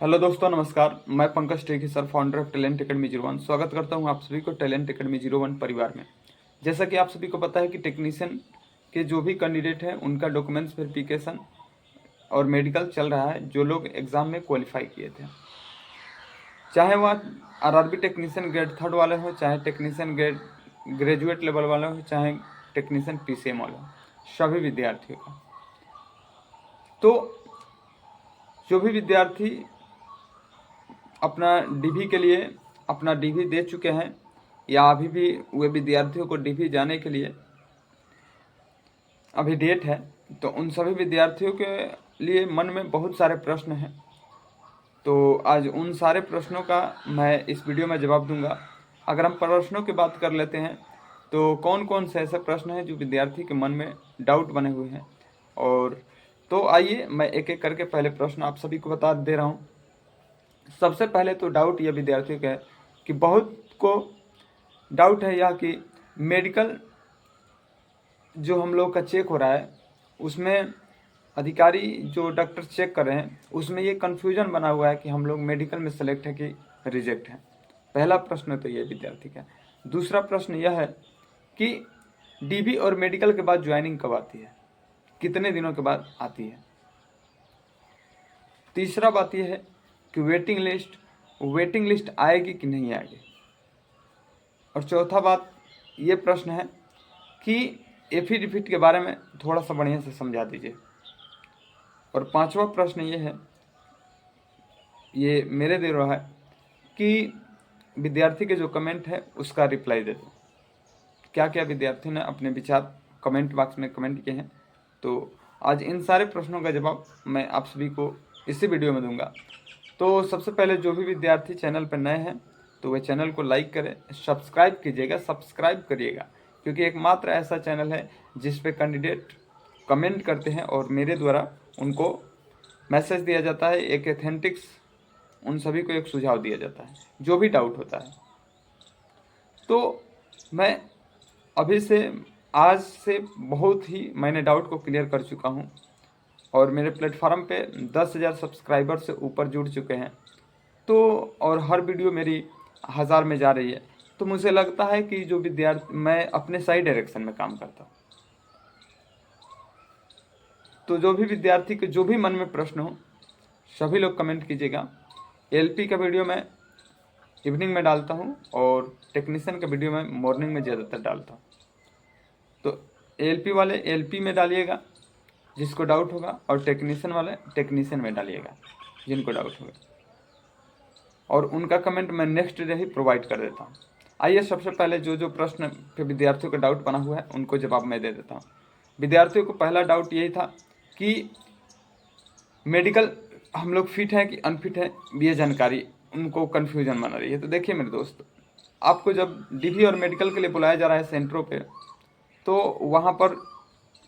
Hello दोस्तों, नमस्कार। मैं पंकज टेकी sir, founder of talent academy 01 स्वागत करता हूं आप सभी को टैलेंट एकेडमी 01 परिवार में। जैसा कि आप सभी को पता है कि टेक्नीशियन के जो भी कैंडिडेट हैं उनका डॉक्यूमेंट्स वेरिफिकेशन और मेडिकल चल रहा है। जो लोग एग्ज़ाम में क्वालिफाई किए थे, चाहे वह आरआरबी टेक्नीशियन ग्रेड 3 वाले हो, चाहे टेक्नीशियन ग्रेजुएट लेवल वाले हो, चाहे टेक्नीशियन पीसीएम वाले हो, सभी विद्यार्थियों का। तो जो भी विद्यार्थी अपना डीवी के लिए अपना डीवी दे चुके हैं या अभी भी वे विद्यार्थियों को डीवी जाने के लिए अभी डेट है, तो उन सभी विद्यार्थियों के लिए मन में बहुत सारे प्रश्न हैं। तो आज उन सारे प्रश्नों का मैं इस वीडियो में जवाब दूंगा। अगर हम प्रश्नों की बात कर लेते हैं तो कौन कौन से ऐसे प्रश्न हैं जो विद्यार्थी के मन में डाउट बने हुए हैं, और तो आइए मैं एक एक करके पहले प्रश्न आप सभी को बता दे रहा हूँ। सबसे पहले तो डाउट यह विद्यार्थियों का है कि बहुत को डाउट है यह कि मेडिकल जो हम लोग का चेक हो रहा है उसमें अधिकारी जो डॉक्टर चेक कर रहे हैं उसमें ये कन्फ्यूजन बना हुआ है कि हम लोग मेडिकल में सेलेक्ट है कि रिजेक्ट है। पहला प्रश्न तो ये विद्यार्थी का। दूसरा प्रश्न यह है कि डीबी और मेडिकल के बाद ज्वाइनिंग कब आती है, कितने दिनों के बाद आती है। तीसरा बात यह है कि वेटिंग लिस्ट आएगी कि नहीं आएगी। और चौथा बात ये प्रश्न है कि एफिडेविट के बारे में थोड़ा सा बढ़िया से समझा दीजिए। और पांचवा प्रश्न ये है, ये मेरे दे रहा है कि विद्यार्थी के जो कमेंट है उसका रिप्लाई दे दो। क्या क्या विद्यार्थी ने अपने विचार कमेंट बॉक्स में कमेंट किए हैं, तो आज इन सारे प्रश्नों का जवाब मैं आप सभी को इसी वीडियो में दूंगा। तो सबसे पहले जो भी विद्यार्थी चैनल पर नए हैं तो वह चैनल को लाइक करें, सब्सक्राइब कीजिएगा, सब्सक्राइब करिएगा, क्योंकि एकमात्र ऐसा चैनल है जिस पे कैंडिडेट कमेंट करते हैं और मेरे द्वारा उनको मैसेज दिया जाता है, एक एथेंटिक्स उन सभी को एक सुझाव दिया जाता है जो भी डाउट होता है। तो मैं अभी से आज से बहुत ही मैंने डाउट को क्लियर कर चुका हूँ और मेरे प्लेटफॉर्म पे 10,000 सब्सक्राइबर से ऊपर जुड़ चुके हैं। तो और हर वीडियो मेरी 1000 में जा रही है। तो मुझे लगता है कि जो विद्यार्थी, मैं अपने सही डायरेक्शन में काम करता हूँ। तो जो भी विद्यार्थी के जो भी मन में प्रश्न हो सभी लोग कमेंट कीजिएगा। एलपी का वीडियो मैं इवनिंग में डालता हूँ और टेक्नीशियन का वीडियो मैं मॉर्निंग में ज़्यादातर डालता हूँ। तो एलपी वाले एलपी में डालिएगा जिसको डाउट होगा, और टेक्नीशियन वाले टेक्नीशियन में डालिएगा जिनको डाउट होगा, और उनका कमेंट मैं नेक्स्ट डे ही प्रोवाइड कर देता हूँ। आइए सबसे पहले जो जो प्रश्न पे विद्यार्थियों का डाउट बना हुआ है उनको जवाब मैं दे देता हूँ। विद्यार्थियों को पहला डाउट यही था कि मेडिकल हम लोग फिट है कि अनफिट है, ये जानकारी उनको कन्फ्यूजन बना रही है। तो देखिए मेरे दोस्त, आपको जब डीवी और मेडिकल के लिए बुलाया जा रहा है सेंटरों पे, तो वहाँ पर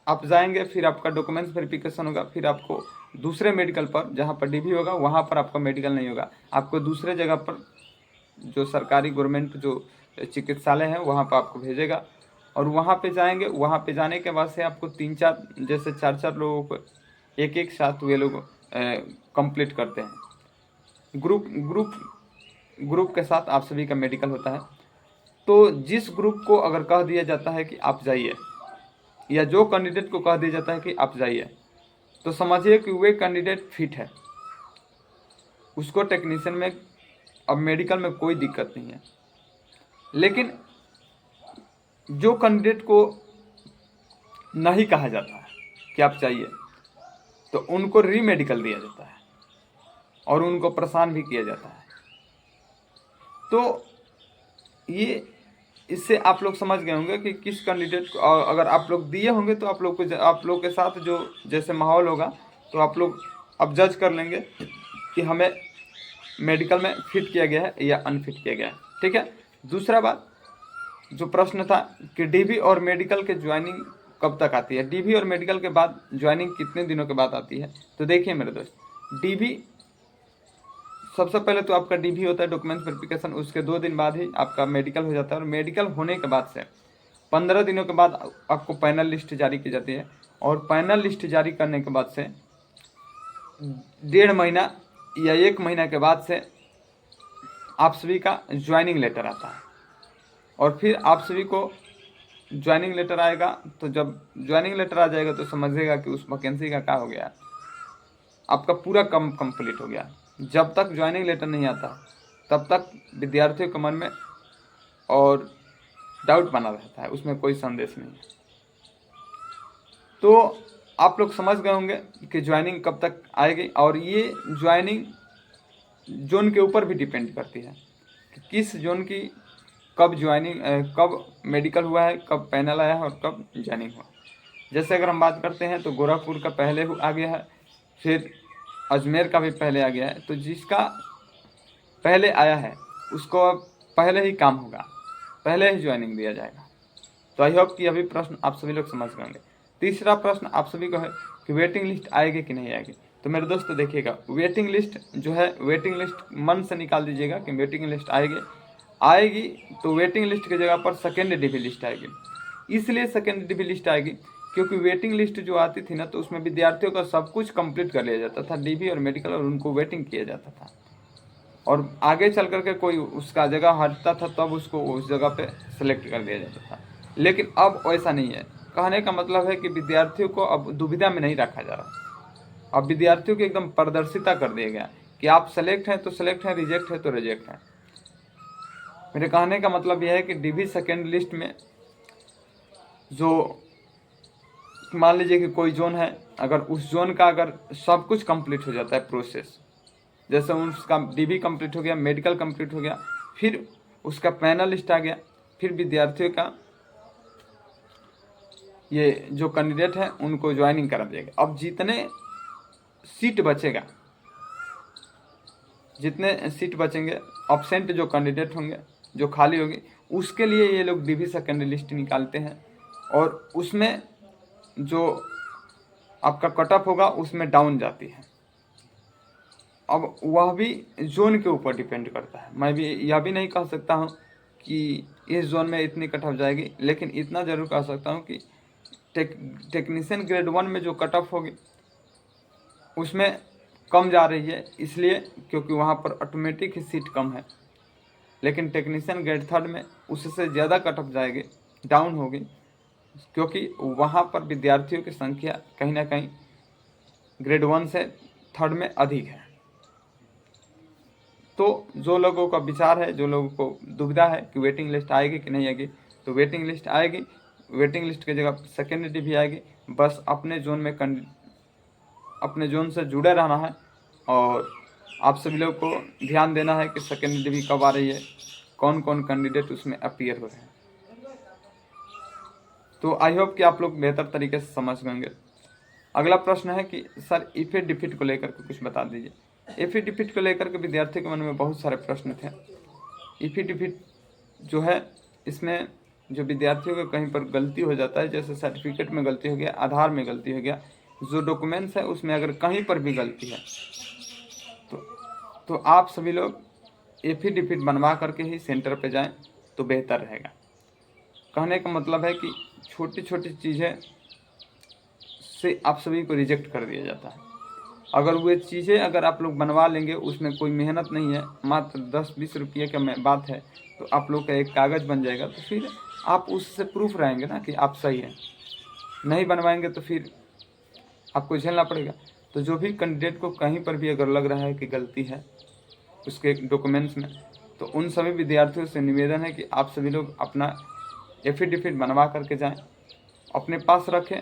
आप जाएंगे, फिर आपका डॉक्यूमेंट्स वेरिफिकेशन होगा, फिर आपको दूसरे मेडिकल पर जहाँ पर डीवी होगा वहाँ पर आपका मेडिकल नहीं होगा, आपको दूसरे जगह पर जो सरकारी गवर्नमेंट जो चिकित्सालय है वहाँ पर आपको भेजेगा। और वहाँ पे जाएंगे, वहाँ पे जाने के बाद से आपको 3-4 जैसे 4-4 लोगों को एक एक साथ वे लोग कंप्लीट करते हैं। ग्रुप के साथ आप सभी का मेडिकल होता है। तो जिस ग्रुप को अगर कह दिया जाता है कि आप जाइए, या जो कैंडिडेट को कह दिया जाता है कि आप जाइए, तो समझिए कि वे कैंडिडेट फिट है, उसको टेक्नीशियन में अब मेडिकल में कोई दिक्कत नहीं है। लेकिन जो कैंडिडेट को नहीं कहा जाता है कि आप चाहिए, तो उनको री मेडिकल दिया जाता है और उनको परेशान भी किया जाता है। तो ये इससे आप लोग समझ गए होंगे कि किस कैंडिडेट को अगर आप लोग दिए होंगे तो आप लोग के साथ जो जैसे माहौल होगा तो आप लोग अब जज कर लेंगे कि हमें मेडिकल में फिट किया गया है या अनफिट किया गया है। ठीक है। दूसरा बात, जो प्रश्न था कि डीवी और मेडिकल के ज्वाइनिंग कब तक आती है, डीवी और मेडिकल के बाद ज्वाइनिंग कितने दिनों के बाद आती है। तो देखिए मेरे दोस्त, डीवी सबसे पहले तो आपका डीवी होता है डॉक्यूमेंट वेरिफिकेशन, उसके 2 दिन बाद ही आपका मेडिकल हो जाता है। और मेडिकल होने के बाद से 15 दिनों के बाद आपको पैनल लिस्ट जारी की जाती है, और पैनल लिस्ट जारी करने के बाद से 1.5 महीना या 1 महीना के बाद से आप सभी का ज्वाइनिंग लेटर आता है। और फिर आप सभी को ज्वाइनिंग लेटर आएगा, तो जब ज्वाइनिंग लेटर आ जाएगा तो समझिएगा कि उस वैकेंसी का क्या हो गया, आपका पूरा कंप्लीट हो गया। जब तक ज्वाइनिंग लेटर नहीं आता तब तक विद्यार्थियों के मन में और डाउट बना रहता है, उसमें कोई संदेश नहीं है। तो आप लोग समझ गए होंगे कि ज्वाइनिंग कब तक आएगी, और ये ज्वाइनिंग जोन के ऊपर भी डिपेंड करती है कि किस जोन की कब ज्वाइनिंग, कब मेडिकल हुआ है, कब पैनल आया है और कब ज्वाइनिंग हुआ। जैसे अगर हम बात करते हैं तो गोरखपुर का पहले आ गया है, फिर अजमेर का भी पहले आ गया है। तो जिसका पहले आया है उसको अब पहले ही काम होगा, पहले ही ज्वाइनिंग दिया जाएगा। तो आई होप कि अभी प्रश्न आप सभी लोग समझ गए होंगे। तीसरा प्रश्न आप सभी को है कि वेटिंग लिस्ट आएगी कि नहीं आएगी। तो मेरे दोस्तों देखिएगा, वेटिंग लिस्ट जो है, वेटिंग लिस्ट मन से निकाल दीजिएगा कि वेटिंग लिस्ट आएगी तो वेटिंग लिस्ट की जगह पर सेकेंड डीबी लिस्ट आएगी। इसलिए सेकेंड डीबी लिस्ट आएगी क्योंकि वेटिंग लिस्ट जो आती थी ना, तो उसमें विद्यार्थियों का सब कुछ कंप्लीट कर लिया जाता था, डीबी और मेडिकल, और उनको वेटिंग किया जाता था। और आगे चल करके कोई उसका जगह हटता था तब उसको उस जगह पे सेलेक्ट कर दिया जाता था। लेकिन अब ऐसा नहीं है। कहने का मतलब है कि विद्यार्थियों को अब दुविधा में नहीं रखा जा रहा। अब विद्यार्थियों की एकदम पारदर्शिता कर दिया गया कि आप सेलेक्ट हैं तो सेलेक्ट हैं, रिजेक्ट है तो रिजेक्ट है। मेरे कहने का मतलब यह है कि डीबी सेकेंड लिस्ट में जो मान लीजिए कि कोई जोन है, अगर उस जोन का अगर सब कुछ कंप्लीट हो जाता है प्रोसेस, जैसे उसका डीबी कंप्लीट हो गया, मेडिकल कंप्लीट हो गया, फिर उसका पैनल लिस्ट आ गया, फिर विद्यार्थियों का ये जो कैंडिडेट है उनको ज्वाइनिंग करा देगा। अब जितने सीट बचेंगे, अब्सेंट जो कैंडिडेट होंगे, जो खाली होगी, उसके लिए ये लोग डीबी सेकेंड लिस्ट निकालते हैं, और उसमें जो आपका कट ऑफ होगा उसमें डाउन जाती है। अब वह भी जोन के ऊपर डिपेंड करता है। मैं भी यह भी नहीं कह सकता हूँ कि इस जोन में इतनी कट ऑफ जाएगी, लेकिन इतना ज़रूर कह सकता हूँ कि टेक्नीशियन ग्रेड 1 में जो कट ऑफ होगी उसमें कम जा रही है, इसलिए क्योंकि वहाँ पर ऑटोमेटिक ही सीट कम है। लेकिन टेक्नीशियन ग्रेड 3 में उससे ज़्यादा कट ऑफ जाएगी, डाउन होगी, क्योंकि वहाँ पर विद्यार्थियों की संख्या कहीं ना कहीं ग्रेड 1 से 3 में अधिक है। तो जो लोगों का विचार है, जो लोगों को दुविधा है कि वेटिंग लिस्ट आएगी कि नहीं आएगी, तो वेटिंग लिस्ट आएगी। वेटिंग लिस्ट की जगह सेकेंड डीबी आएगी। बस अपने जोन से जुड़े रहना है, और आप सभी लोग को ध्यान देना है कि सेकेंड डीबी कब आ रही है, कौन कौन कैंडिडेट उसमें अपीयर हो रहे हैं। तो आई होप कि आप लोग बेहतर तरीके से समझ गएंगे। अगला प्रश्न है कि सर इफे डिफिट को लेकर के कुछ बता दीजिए। इफे डिफिट को लेकर के विद्यार्थियों के मन में बहुत सारे प्रश्न थे। इफे डिफिट जो है, इसमें जो विद्यार्थियों को कहीं पर गलती हो जाता है, जैसे सर्टिफिकेट में गलती हो गया, आधार में गलती हो गया, जो डॉक्यूमेंट्स है उसमें अगर कहीं पर भी गलती है तो आप सभी लोग एफिडेविट बनवा करके ही सेंटर पे जाएं तो बेहतर रहेगा। कहने का मतलब है कि छोटी छोटी चीज़ें से आप सभी को रिजेक्ट कर दिया जाता है। अगर वे चीज़ें अगर आप लोग बनवा लेंगे, उसमें कोई मेहनत नहीं है, मात्र 10-20 रुपये का बात है, तो आप लोग का एक कागज़ बन जाएगा, तो फिर आप उससे प्रूफ रहेंगे ना कि आप सही हैं। नहीं बनवाएंगे तो फिर आपको झेलना पड़ेगा। तो जो भी कैंडिडेट को कहीं पर भी अगर लग रहा है कि गलती है उसके डॉक्यूमेंट्स में, तो उन सभी विद्यार्थियों से निवेदन है कि आप सभी लोग अपना एफिडेविट बनवा करके जाएं, अपने पास रखें।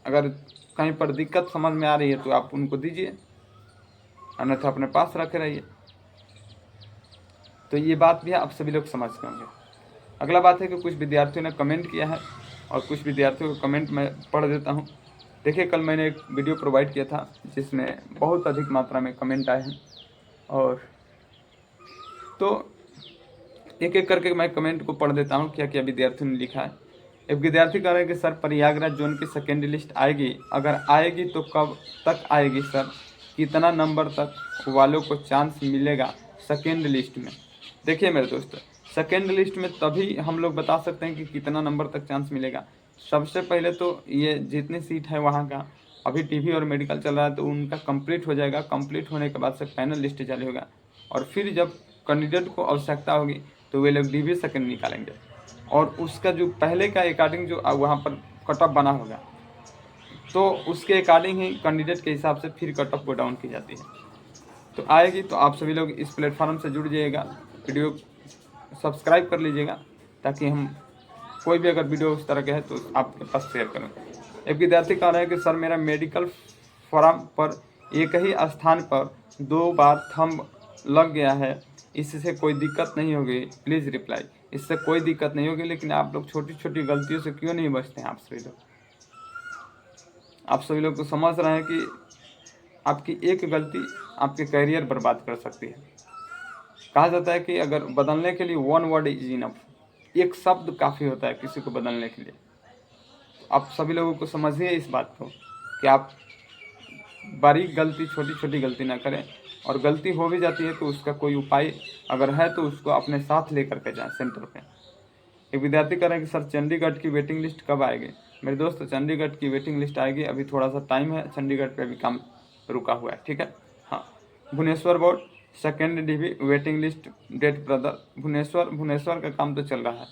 अगर कहीं पर दिक्कत समझ में आ रही है तो आप उनको दीजिए, अन्यथा अपने पास रखे रहिए। तो ये बात भी आप सभी लोग समझ गए होंगे। अगला बात है कि कुछ विद्यार्थियों ने कमेंट किया है, और कुछ विद्यार्थियों को कमेंट मैं पढ़ देता हूँ। देखिए, कल मैंने एक वीडियो प्रोवाइड किया था जिसमें बहुत अधिक मात्रा में कमेंट आए हैं, और तो एक एक करके मैं कमेंट को पढ़ देता हूँ क्या क्या विद्यार्थियों ने लिखा है। एक विद्यार्थी कह रहे हैं कि सर प्रयागराज जोन की सेकेंड लिस्ट आएगी, अगर आएगी तो कब तक आएगी सर, कितना नंबर तक वालों को चांस मिलेगा सेकेंड लिस्ट में। देखिए मेरे दोस्तों, सेकेंड लिस्ट में तभी हम लोग बता सकते हैं कि कितना नंबर तक चांस मिलेगा। सबसे पहले तो ये जितनी सीट है वहाँ का अभी टीवी और मेडिकल चल रहा है तो उनका कंप्लीट हो जाएगा। कंप्लीट होने के बाद से पैनल लिस्ट जारी होगा और फिर जब कैंडिडेट को आवश्यकता होगी तो वे लोग डीवी सेकंड निकालेंगे और उसका जो पहले का अकॉर्डिंग जो वहाँ पर कट ऑफ बना होगा तो उसके अकॉर्डिंग ही कैंडिडेट के हिसाब से फिर कट ऑफ को डाउन की जाती है। तो आएगी तो आप सभी लोग इस प्लेटफॉर्म से जुड़ जाइएगा, वीडियो सब्सक्राइब कर लीजिएगा ताकि हम कोई भी अगर वीडियो उस तरह के है तो आपके पास शेयर करें। एक विद्यार्थी कह रहे हैं कि सर मेरा मेडिकल फॉर्म पर एक ही स्थान पर 2 बार थंब लग गया है, इससे कोई दिक्कत नहीं होगी? Please reply. इससे कोई दिक्कत नहीं होगी, लेकिन आप लोग छोटी छोटी गलतियों से क्यों नहीं बचते हैं? आप सभी लोग तो समझ रहे हैं कि आपकी एक गलती आपके करियर बर्बाद कर सकती है। कहा जाता है कि अगर बदलने के लिए 1 वर्ड इज इनफ, एक शब्द काफ़ी होता है किसी को बदलने के लिए। आप सभी लोगों को समझिए इस बात को कि आप बारीक गलती, छोटी छोटी गलती ना करें, और गलती हो भी जाती है तो उसका कोई उपाय अगर है तो उसको अपने साथ लेकर के जाएं सेंटर पे। एक विद्यार्थी कह रहे हैं कि सर चंडीगढ़ की वेटिंग लिस्ट कब आएगी? मेरे दोस्त चंडीगढ़ की वेटिंग लिस्ट आएगी, अभी थोड़ा सा टाइम है, चंडीगढ़ पे अभी काम रुका हुआ है, ठीक है। हाँ, Bhubaneswar board second DV waiting list date brother, Bhubaneswar का काम तो चल रहा है,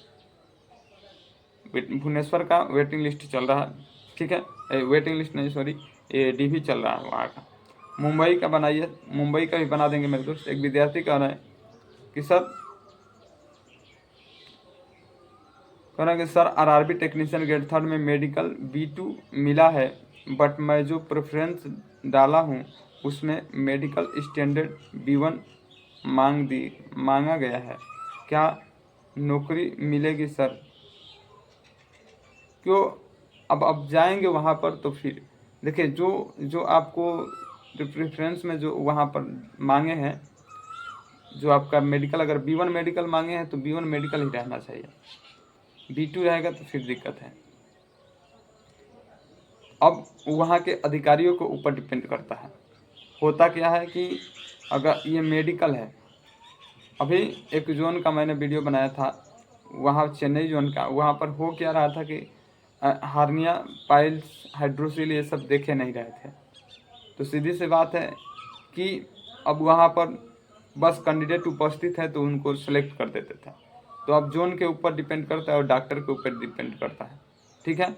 भुवनेश्वर का वेटिंग लिस्ट चल रहा है, ठीक है। वेटिंग लिस्ट नहीं, सॉरी, ये डीवी चल रहा है वहाँ का। मुंबई का बनाइए, मुंबई का भी बना देंगे मेरे दोस्त। एक विद्यार्थी कह रहे हैं कि सर आरआरबी टेक्नीशियन ग्रेड 3 में मेडिकल B2 मिला है, बट मैं जो प्रेफरेंस डाला हूँ उसमें मेडिकल स्टैंडर्ड B1 मांगा गया है, क्या नौकरी मिलेगी सर? क्यों? अब जाएंगे वहाँ पर तो फिर देखिए, जो आपको प्रेफरेंस में जो वहाँ पर मांगे हैं, जो आपका मेडिकल अगर B1 मेडिकल मांगे हैं तो B1 मेडिकल ही रहना चाहिए, B2 रहेगा तो फिर दिक्कत है। अब वहाँ के अधिकारियों को ऊपर डिपेंड करता है। होता क्या है कि अगर ये मेडिकल है, अभी एक जोन का मैंने वीडियो बनाया था, वहाँ चेन्नई जोन का, वहाँ पर हो क्या रहा था कि हार्निया, पाइल्स, हाइड्रोसिल ये सब देखे नहीं रहे थे। तो सीधी सी बात है कि अब वहाँ पर बस कैंडिडेट उपस्थित है तो उनको सेलेक्ट कर देते थे। तो अब जोन के ऊपर डिपेंड करता है और डॉक्टर के ऊपर डिपेंड करता है, ठीक है।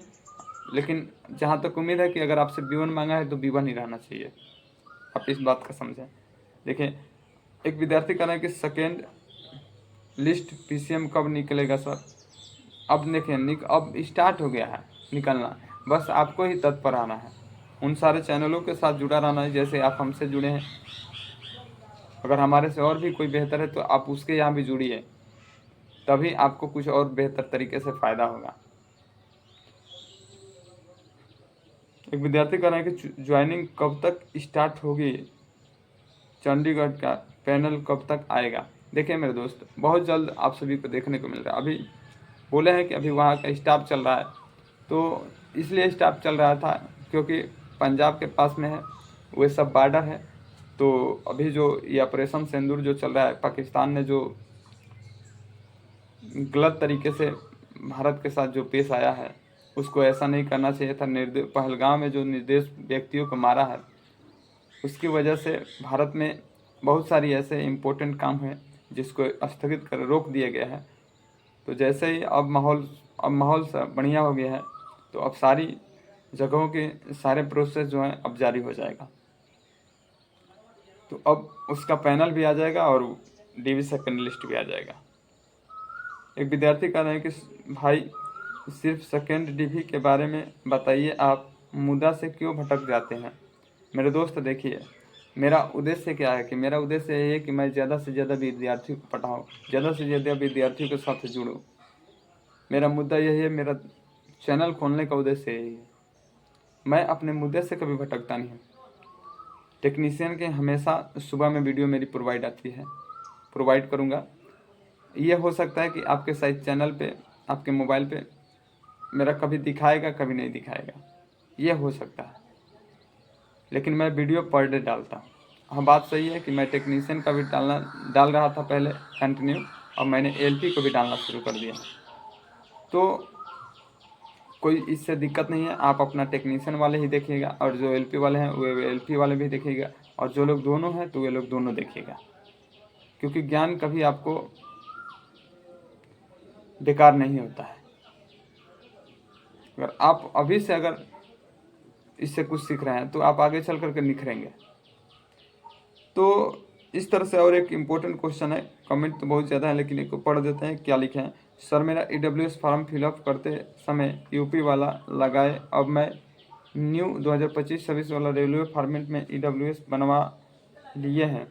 लेकिन जहाँ तक उम्मीद है कि अगर आपसे B1 मांगा है तो B1 ही रहना चाहिए, आप इस बात का समझें। देखिए, एक विद्यार्थी कह रहे हैं कि सेकेंड लिस्ट PCM कब निकलेगा सर? अब देखिए, अब स्टार्ट हो गया है निकलना, बस आपको ही तत्पर आना है, उन सारे चैनलों के साथ जुड़ा रहना है जैसे आप हमसे जुड़े हैं। अगर हमारे से और भी कोई बेहतर है तो आप उसके यहाँ भी जुड़िए, तभी आपको कुछ और बेहतर तरीके से फ़ायदा होगा। एक विद्यार्थी कह रहे हैं कि ज्वाइनिंग कब तक स्टार्ट होगी, चंडीगढ़ का पैनल कब तक आएगा? देखिए मेरे दोस्त, बहुत जल्द आप सभी को देखने को मिल रहा है। अभी बोले हैं कि अभी वहाँ का स्टाफ चल रहा है, तो इसलिए स्टाफ चल रहा था क्योंकि पंजाब के पास में है, वो सब बॉर्डर है। तो अभी जो ये ऑपरेशन सिंदूर जो चल रहा है, पाकिस्तान ने जो गलत तरीके से भारत के साथ जो पेश आया है, उसको ऐसा नहीं करना चाहिए था। पहलगाम में जो निर्दोष व्यक्तियों को मारा है, उसकी वजह से भारत में बहुत सारी ऐसे इम्पोर्टेंट काम है जिसको स्थगित कर रोक दिया गया है। तो जैसे ही अब माहौल बढ़िया हो गया है, तो अब सारी जगहों के सारे प्रोसेस जो हैं अब जारी हो जाएगा। तो अब उसका पैनल भी आ जाएगा और डीवी सेकंड लिस्ट भी आ जाएगा। एक विद्यार्थी कह रहे हैं कि भाई सिर्फ सेकंड डीवी के बारे में बताइए, आप मुद्दा से क्यों भटक जाते हैं? मेरे दोस्त देखिए, मेरा उद्देश्य क्या है कि मेरा उद्देश्य ये है कि मैं ज़्यादा से ज़्यादा विद्यार्थियों को पढ़ाऊँ, ज़्यादा से ज़्यादा विद्यार्थियों के साथ जुड़ूँ। मेरा मुद्दा यही है, मेरा चैनल खोलने का उद्देश्य यही है। मैं अपने मुद्दे से कभी भटकता नहीं हूँ। टेक्नीशियन के हमेशा सुबह में वीडियो मेरी प्रोवाइड आती है, प्रोवाइड करूँगा। ये हो सकता है कि आपके साइड चैनल पे, आपके मोबाइल पे मेरा कभी दिखाएगा, कभी नहीं दिखाएगा, ये हो सकता है, लेकिन मैं वीडियो पर डे डालता हूँ। हाँ, बात सही है कि मैं टेक्नीशियन का भी डाल रहा था पहले कंटिन्यू, और मैंने LP को भी डालना शुरू कर दिया। तो कोई इससे दिक्कत नहीं है। आप अपना टेक्नीशियन वाले ही देखिएगा, और जो एलपी वाले हैं वो एलपी वाले भी देखिएगा, और जो लोग दोनों हैं तो वे लोग दोनों देखिएगा, क्योंकि ज्ञान कभी आपको बेकार नहीं होता है। अगर आप अभी से अगर इससे कुछ सीख रहे हैं तो आप आगे चल करके निखरेंगे। तो इस तरह से। और एक इम्पोर्टेंट क्वेश्चन है, कमेंट तो बहुत ज़्यादा है लेकिन एक को पढ़ देते हैं। क्या लिखे हैं? सर मेरा EWS फॉर्म फिलअप करते समय यूपी वाला लगाए, अब मैं न्यू 2025-26 वाला रेलवे फॉर्मेट में EWS बनवा लिए हैं।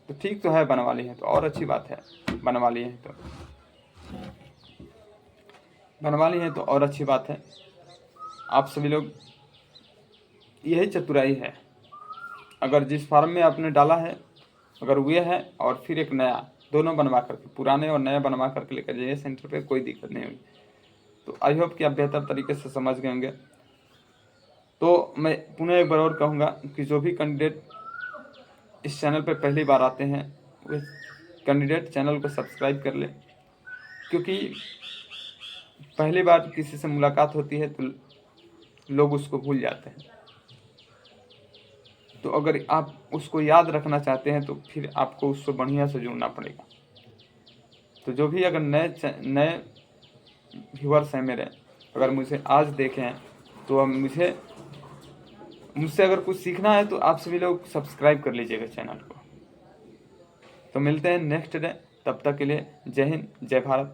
तो ठीक तो है, बनवा लिए हैं तो और अच्छी बात है। बनवा लिए हैं तो और अच्छी बात है। आप सभी लोग, यही चतुराई है। अगर जिस फार्म में आपने डाला है अगर वे है और फिर एक नया, दोनों बनवा करके, पुराने और नया बनवा करके लेकर जाइए सेंटर पे, कोई दिक्कत नहीं होगी। तो आई होप कि आप बेहतर तरीके से समझ गए होंगे। तो मैं पुनः एक बार और कहूँगा कि जो भी कैंडिडेट इस चैनल पे पहली बार आते हैं वे कैंडिडेट चैनल को सब्सक्राइब कर ले, क्योंकि पहली बार किसी से मुलाकात होती है तो लोग उसको भूल जाते हैं। तो अगर आप उसको याद रखना चाहते हैं तो फिर आपको उससे बढ़िया से जुड़ना पड़ेगा। तो जो भी अगर नए व्यूअर्स हैं मेरे, अगर मुझे आज देखे हैं तो अब मुझसे अगर कुछ सीखना है तो आप सभी लोग सब्सक्राइब कर लीजिएगा चैनल को। तो मिलते हैं नेक्स्ट डे, तब तक के लिए जय हिंद, जय भारत।